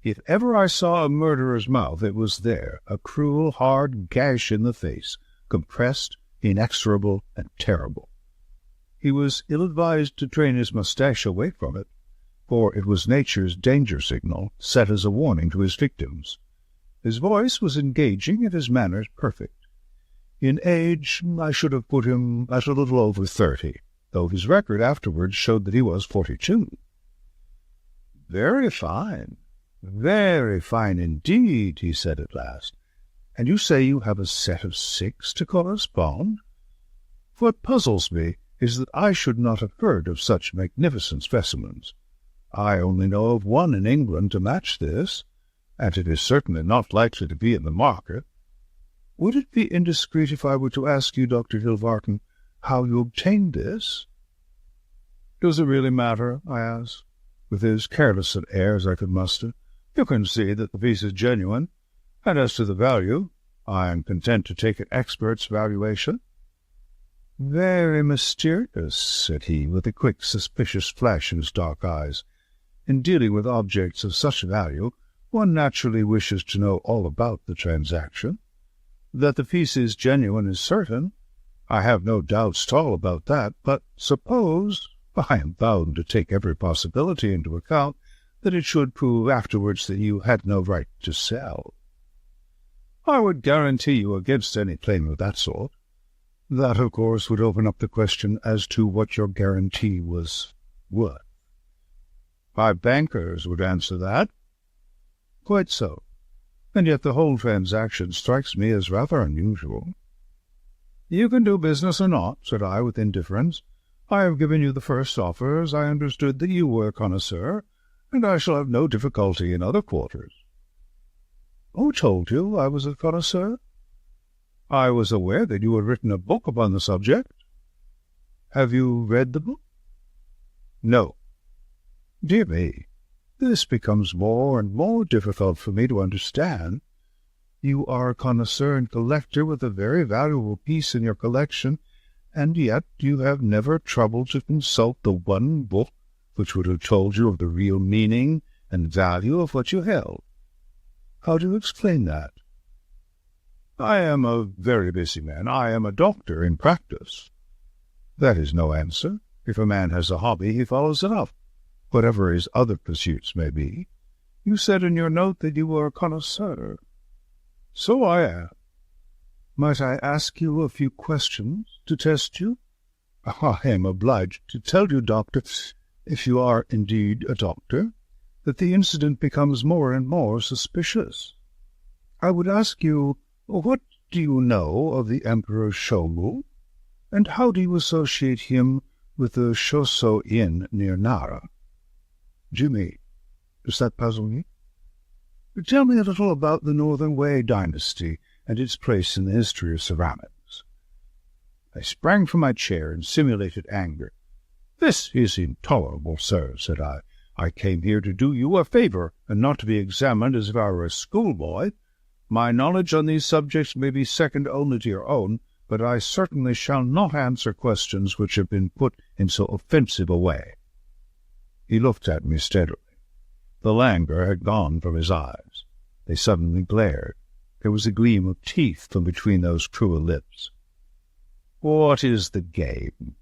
If ever I saw a murderer's mouth, it was there, a cruel, hard gash in the face, compressed, inexorable, and terrible. He was ill-advised to train his moustache away from it, for it was nature's danger signal, set as a warning to his victims. His voice was engaging and his manners perfect. In age, I should have put him at a little over 30, though his record afterwards showed that he was 42. "Very fine, very fine indeed," he said at last. "And you say you have a set of 6 to correspond? What puzzles me is that I should not have heard of such magnificent specimens. I only know of one in England to match this, and it is certainly not likely to be in the market. Would it be indiscreet if I were to ask you, Dr. Hilvarton, how you obtained this?" "Does it really matter?" I asked, with as careless an air as I could muster. "You can see that the piece is genuine, and as to the value, I am content to take an expert's valuation." "Very mysterious," said he, with a quick, suspicious flash in his dark eyes. "In dealing with objects of such value, one naturally wishes to know all about the transaction. That the piece is genuine is certain. I have no doubts at all about that, but suppose, I am bound to take every possibility into account, that it should prove afterwards that you had no right to sell." "I would guarantee you against any claim of that sort." "That, of course, would open up the question as to what your guarantee was worth." "My bankers would answer that." "Quite so. And yet the whole transaction strikes me as rather unusual." "You can do business or not," said I with indifference. "I have given you the first offer, as I understood that you were a connoisseur, and I shall have no difficulty in other quarters." "Who told you I was a connoisseur?" "I was aware that you had written a book upon the subject." "Have you read the book?" "No." "Dear me, this becomes more and more difficult for me to understand. You are a connoisseur and collector with a very valuable piece in your collection, and yet you have never troubled to consult the one book which would have told you of the real meaning and value of what you held. How do you explain that?" "I am a very busy man. I am a doctor in practice." "That is no answer. If a man has a hobby, he follows it up, whatever his other pursuits may be. You said in your note that you were a connoisseur." "So I am." "Might I ask you a few questions to test you?" "I am obliged to tell you, doctor, if you are indeed a doctor, that the incident becomes more and more suspicious. I would ask you, what do you know of the Emperor Shogu, and how do you associate him with the Shoso Inn near Nara?" "Jimmy, does that puzzle you?" "Tell me a little about the Northern Wei dynasty and its place in the history of ceramics." I sprang from my chair and simulated anger. "This is intolerable, sir," said I. "I came here to do you a favour, and not to be examined as if I were a schoolboy. My knowledge on these subjects may be second only to your own, but I certainly shall not answer questions which have been put in so offensive a way." He looked at me steadily. The languor had gone from his eyes. They suddenly glared. There was a gleam of teeth from between those cruel lips. What is the game?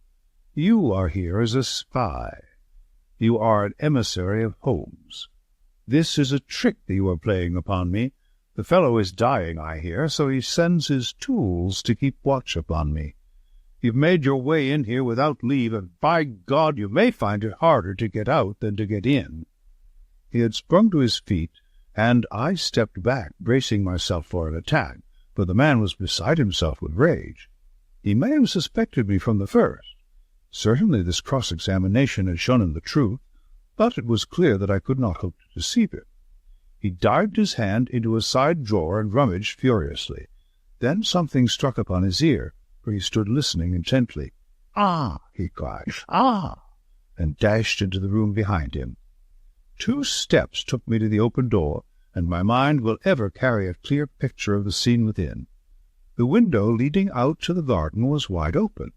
You are here as a spy. You are an emissary of Holmes. This is a trick that you are playing upon me. The fellow is dying, I hear, so he sends his tools to keep watch upon me. You've made your way in here without leave, and by God, you may find it harder to get out than to get in." He had sprung to his feet, and I stepped back, bracing myself for an attack, for the man was beside himself with rage. He may have suspected me from the first. Certainly this cross-examination had shown him the truth, but it was clear that I could not hope to deceive him. He dived his hand into a side drawer and rummaged furiously. Then something struck upon his ear, for he stood listening intently. "Ah!" he cried, "ah!" and dashed into the room behind him. 2 steps took me to the open door, and my mind will ever carry a clear picture of the scene within. The window leading out to the garden was wide open.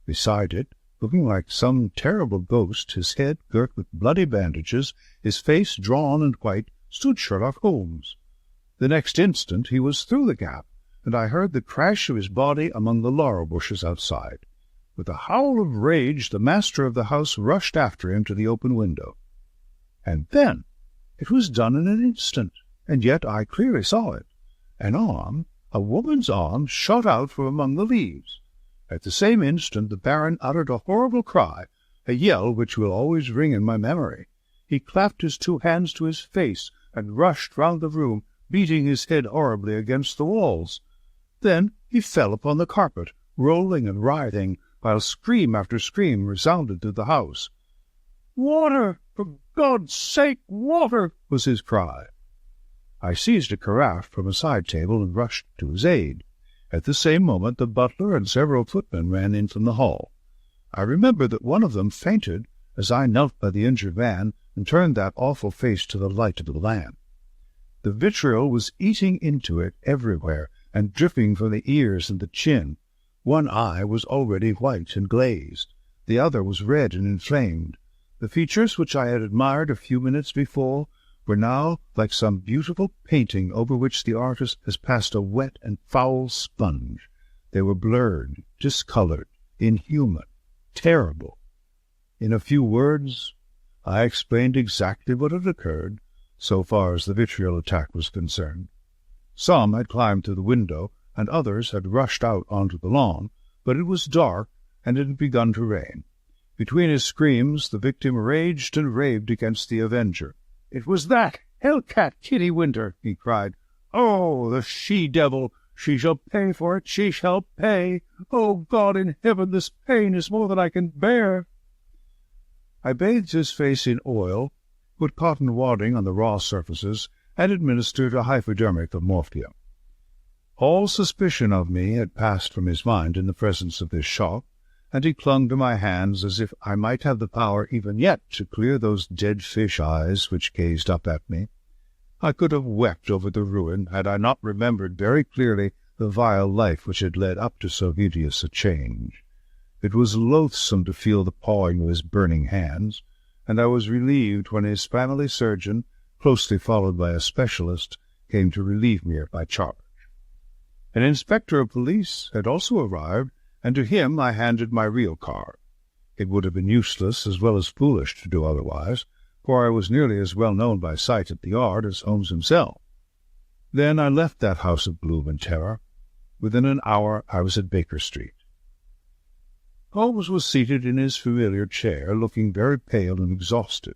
Beside it, looking like some terrible ghost, his head girt with bloody bandages, his face drawn and white, stood Sherlock Holmes. The next instant he was through the gap, and I heard the crash of his body among the laurel bushes outside. With a howl of rage, the master of the house rushed after him to the open window. And then it was done in an instant, and yet I clearly saw it. An arm, a woman's arm, shot out from among the leaves. At the same instant the Baron uttered a horrible cry, a yell which will always ring in my memory. He clapped his 2 hands to his face and rushed round the room, beating his head horribly against the walls. Then he fell upon the carpet, rolling and writhing, while scream after scream resounded through the house. "Water! For God's sake, water!" was his cry. I seized a carafe from a side table and rushed to his aid. At the same moment the butler and several footmen ran in from the hall. I remember that one of them fainted as I knelt by the injured man and turned that awful face to the light of the lamp. The vitriol was eating into it everywhere, and dripping from the ears and the chin. One eye was already white and glazed. The other was red and inflamed. The features which I had admired a few minutes before were now like some beautiful painting over which the artist has passed a wet and foul sponge. They were blurred, discoloured, inhuman, terrible. In a few words, I explained exactly what had occurred, so far as the vitriol attack was concerned. Some had climbed through the window, and others had rushed out onto the lawn, but it was dark, and it had begun to rain. Between his screams, the victim raged and raved against the avenger. "It was that hell-cat Kitty Winter," he cried. "Oh, the she-devil! She shall pay for it! She shall pay! Oh, God in heaven, this pain is more than I can bear!" I bathed his face in oil, put cotton wadding on the raw surfaces, and administered a hypodermic of morphia. All suspicion of me had passed from his mind in the presence of this shock, and he clung to my hands as if I might have the power even yet to clear those dead fish eyes which gazed up at me. I could have wept over the ruin had I not remembered very clearly the vile life which had led up to so hideous a change. It was loathsome to feel the pawing of his burning hands, and I was relieved when his family surgeon, closely followed by a specialist, came to relieve me of my charge. An inspector of police had also arrived, and to him I handed my real card. It would have been useless as well as foolish to do otherwise, for I was nearly as well known by sight at the Yard as Holmes himself. Then I left that house of gloom and terror. Within an hour I was at Baker Street. Holmes was seated in his familiar chair, looking very pale and exhausted.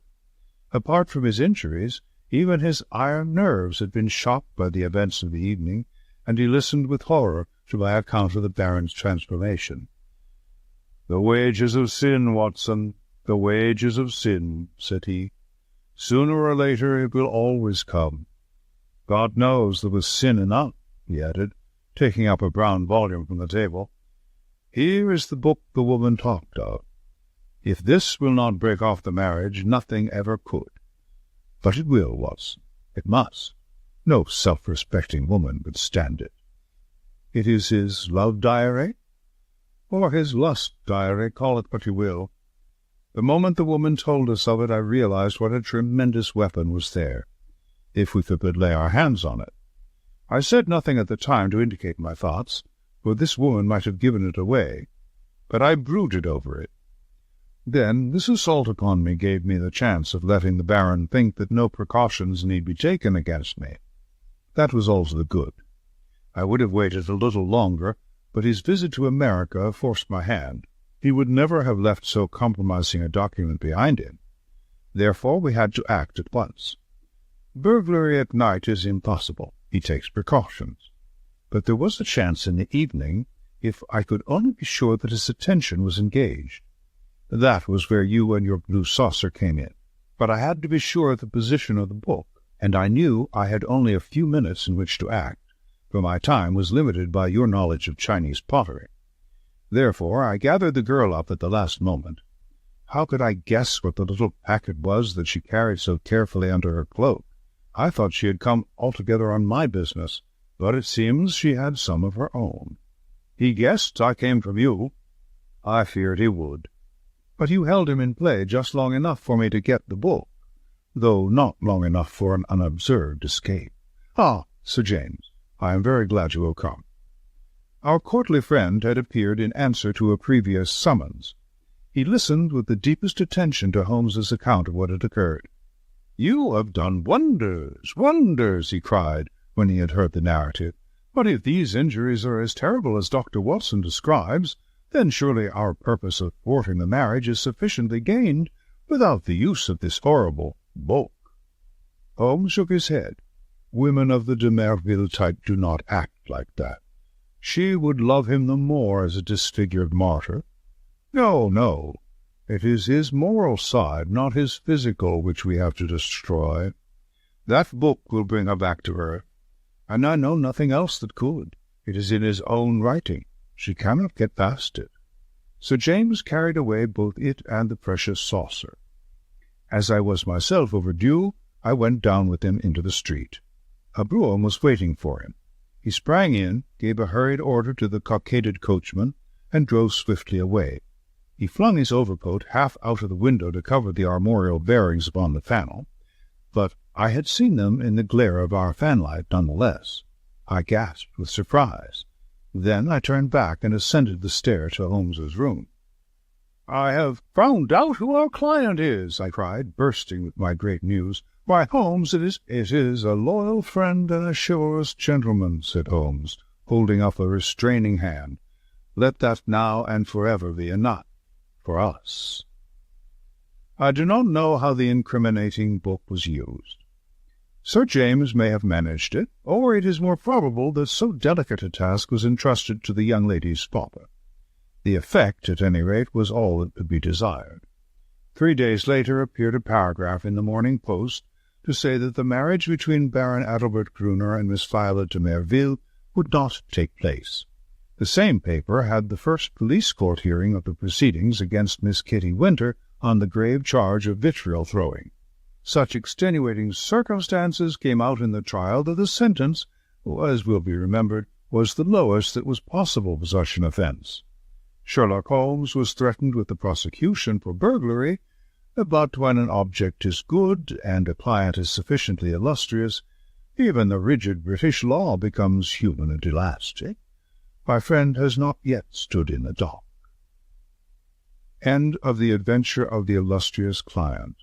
Apart from his injuries, even his iron nerves had been shocked by the events of the evening, and he listened with horror to my account of the Baron's transformation. "The wages of sin, Watson, the wages of sin," said he. "Sooner or later it will always come. God knows there was sin enough," he added, taking up a brown volume from the table. "Here is the book the woman talked of. If this will not break off the marriage, nothing ever could. But it will, Watson. It must. No self-respecting woman would stand it. It is his love diary, or his lust diary, call it what you will. The moment the woman told us of it, I realized what a tremendous weapon was there, if we could but lay our hands on it. I said nothing at the time to indicate my thoughts, for this woman might have given it away, but I brooded over it. Then this assault upon me gave me the chance of letting the Baron think that no precautions need be taken against me. That was all to the good. I would have waited a little longer, but his visit to America forced my hand. He would never have left so compromising a document behind him. Therefore we had to act at once. Burglary at night is impossible. He takes precautions. But there was a chance in the evening, if I could only be sure that his attention was engaged. That was where you and your blue saucer came in. But I had to be sure of the position of the book, and I knew I had only a few minutes in which to act, for my time was limited by your knowledge of Chinese pottery. Therefore I gathered the girl up at the last moment. How could I guess what the little packet was that she carried so carefully under her cloak? I thought she had come altogether on my business, but it seems she had some of her own. He guessed I came from you. I feared he would. But you held him in play just long enough for me to get the book, though not long enough for an unobserved escape. Ah, Sir James, I am very glad you have come. Our courtly friend had appeared in answer to a previous summons. He listened with the deepest attention to Holmes's account of what had occurred. "You have done wonders, wonders," he cried, when he had heard the narrative. "But if these injuries are as terrible as Dr. Watson describes, then surely our purpose of thwarting the marriage is sufficiently gained without the use of this horrible book." Holmes shook his head. "Women of the de Merville type do not act like that. She would love him the more as a disfigured martyr. No, no. It is his moral side, not his physical, which we have to destroy. That book will bring her back to earth, and I know nothing else that could. It is in his own writing. She cannot get past it." Sir James carried away both it and the precious saucer. As I was myself overdue, I went down with him into the street. A brougham was waiting for him. He sprang in, gave a hurried order to the cockaded coachman, and drove swiftly away. He flung his overcoat half out of the window to cover the armorial bearings upon the panel, but I had seen them in the glare of our fanlight none the less. I gasped with surprise. Then I turned back and ascended the stair to Holmes's room. "I have found out who our client is," I cried, bursting with my great news. "Why, Holmes, it is a loyal friend and a chivalrous gentleman," said Holmes, holding up a restraining hand. "Let that now and forever be enough for us." I do not know how the incriminating book was used. Sir James may have managed it, or it is more probable that so delicate a task was entrusted to the young lady's father. The effect, at any rate, was all that could be desired. 3 days later appeared a paragraph in the Morning Post to say that the marriage between Baron Adalbert Gruner and Miss Violet de Merville would not take place. The same paper had the first police court hearing of the proceedings against Miss Kitty Winter on the grave charge of vitriol throwing. Such extenuating circumstances came out in the trial that the sentence, as will be remembered, was the lowest that was possible for such an offence. Sherlock Holmes was threatened with the prosecution for burglary, but when an object is good and a client is sufficiently illustrious, even the rigid British law becomes human and elastic. My friend has not yet stood in the dock. End of The Adventure of the Illustrious Client.